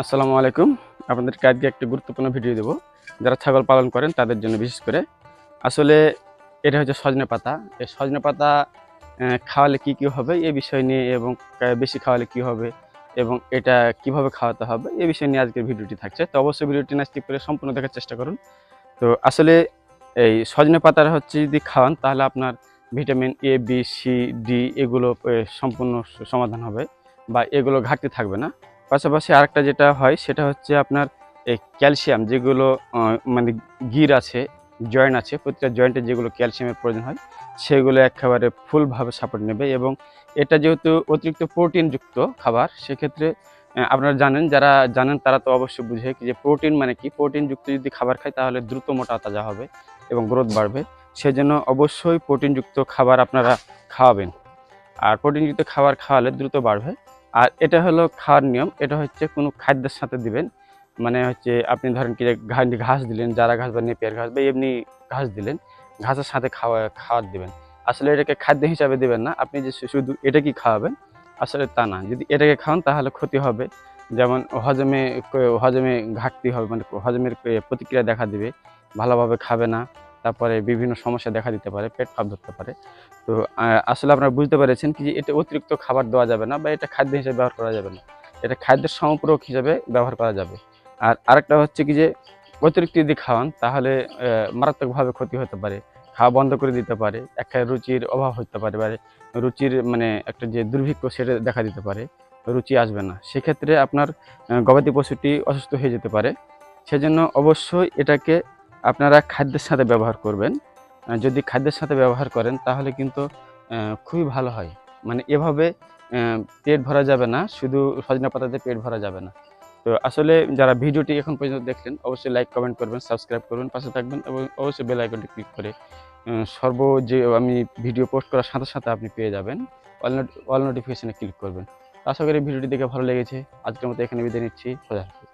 আসসালামু আলাইকুম। আপনাদেরকে আজকে একটা গুরুত্বপূর্ণ ভিডিও দেব। যারা ছাগল পালন করেন তাদের জন্য বিশেষ করে। আসলে এটা হচ্ছে সজনে পাতা। এই সজনে পাতা খাওয়ালে কি হবে এ বিষয় নিয়ে এবং বেশি খাওয়ালে কি হবে এবং এটা কিভাবে খাওয়াতে হবে এ বিষয় নিয়ে আজকের ভিডিওটি থাকছে। তো অবশ্যই ভিডিওটি না স্কিপ করে সম্পূর্ণ দেখার চেষ্টা করুন। তো আসলে এই সজনে পাতাটা হচ্ছে যদি খাওয়ান তাহলে আপনার vitamin A, B, C, D এগুলো সম্পূর্ণ সমাধান হবে বা এগুলো ঘাটতি থাকবে না। পাশাপাশি আরেকটা যেটা হয় সেটা হচ্ছে আপনার এই ক্যালসিয়াম যেগুলো মানে গির আছে, জয়েন্ট আছে, প্রতিটা জয়েন্টে যেগুলো ক্যালসিয়ামের প্রয়োজন হয় সেগুলো একেবারে ফুলভাবে সাপোর্ট নেবে এবং এটা যেহেতু অতিরিক্ত প্রোটিনযুক্ত খাবার সেক্ষেত্রে আপনারা যারা জানেন তারা তো অবশ্যই বুঝে যে প্রোটিন মানে কি, প্রোটিনযুক্ত যদি খাবার খায় তাহলে দ্রুত মোটা তাজা হবে এবং গ্রোথ বাড়বে। সেজন্য অবশ্যই প্রোটিনযুক্ত খাবার আপনারা খাওয়াবেন। আর প্রোটিনযুক্ত খাবার খাওয়ালে দ্রুত বাড়বে। আর এটা হলো খাওয়ার নিয়ম, এটা হচ্ছে কোনো খাদ্যের সাথে দিবেন। মানে হচ্ছে আপনি ধরেন কি যে ঘাস দিলেন, জারা ঘাস বা নেপিয়ার ঘাস বা এমনি ঘাস দিলেন, ঘাসের সাথে খাওয়ার দিবেন। আসলে এটাকে খাদ্য হিসাবে দিবেন না, আপনি যে শুধু এটা কি খাওয়াবেন আসলে তা না। যদি এটাকে খাওয়ান তাহলে ক্ষতি হবে, যেমন হজমে ঘাটতি হবে, মানে হজমের প্রতিক্রিয়া দেখা দিবে, ভালোভাবে খাবে না, তারপরে বিভিন্ন সমস্যা দেখা দিতে পারে, পেট ফাঁপ ধরতে পারে। তো আসলে আপনারা বুঝতে পেরেছেন কি যে এটা অতিরিক্ত খাবার দেওয়া যাবে না বা এটা খাদ্য হিসেবে ব্যবহার করা যাবে না। এটা খাদ্যের সম্পূরক হিসেবে ব্যবহার করা যাবে। আর আরেকটা হচ্ছে কি যে অতিরিক্ত যদি খাওয়ান তাহলে মারাত্মকভাবে ক্ষতি হতে পারে। খাওয়া বন্ধ করে দিতে পারে। একটা রুচির অভাব হতে পারে বা রুচির মানে একটা যে দুর্ভিক্ষ সেটা দেখা দিতে পারে। রুচি আসবে না। সেক্ষেত্রে আপনার গবাদি পশুটি অসুস্থ হয়ে যেতে পারে। সেজন্য অবশ্যই এটাকে আপনারা খাদ্যের সাথে ব্যবহার করবেন। যদি খাদ্যের সাথে ব্যবহার করেন তাহলে কিন্তু খুবই ভালো হয়। মানে এভাবে পেট ভরা যাবে না, শুধু সজনে পাতাতে পেট ভরা যাবে না। তো আসলে যারা ভিডিওটি এখন পর্যন্ত দেখলেন অবশ্যই লাইক, কমেন্ট করবেন, সাবস্ক্রাইব করবেন, পাশে থাকবেন এবং অবশ্যই বেল আইকনটি ক্লিক করে যে আমি ভিডিও পোস্ট করার সাথে, সাথে আপনি পেয়ে যাবেন। অল নোটিফিকেশনে ক্লিক করবেন। আশা করি ভিডিওটি দেখে ভালো লেগেছে। আজকের মতো এখানে বিদায় নিচ্ছি। খোদা হাফেজ।